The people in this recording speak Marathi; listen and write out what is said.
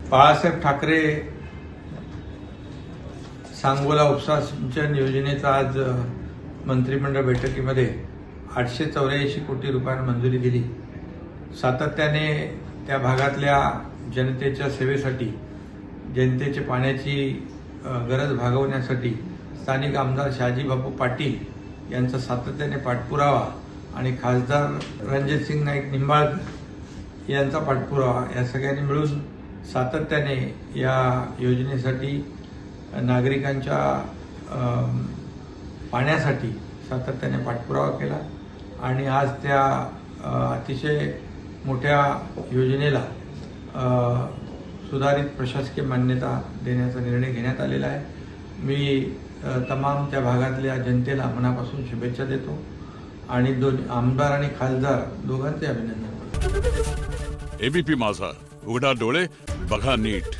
बाळासाहेब ठाकरे सांगोला उपसा सिंचन योजनेचा आज मंत्रिमंडळ बैठकीमध्ये 884 कोटी रुपयांना मंजुरी दिली। सातत्याने त्या भागातल्या जनतेच्या सेवेसाठी, जनतेच्या पाण्याची गरज भागवण्यासाठी स्थानिक आमदार शहाजी-बापू पाटील यांचा सातत्याने पाठपुरावा आणि खासदार रणजितसिंग नाईक निंबाळकर यांचा पाठपुरावा या सगळ्यांनी मिळून सातत्याने या योजनेसाठी नागरिकांच्या पाण्यासाठी सातत्याने पाठपुरावा केला आणि आज त्या अतिशय मोठ्या योजनेला सुधारित प्रशासकीय मान्यता देण्याचा निर्णय घेण्यात आलेला आहे। मी तमाम त्या भागातल्या जनतेला मनापासून शुभेच्छा देतो आणि आमदार आणि खासदार दोघांचे अभिनंदन करतो। एबीपी माझा, उघडा डोळे बघा नीट।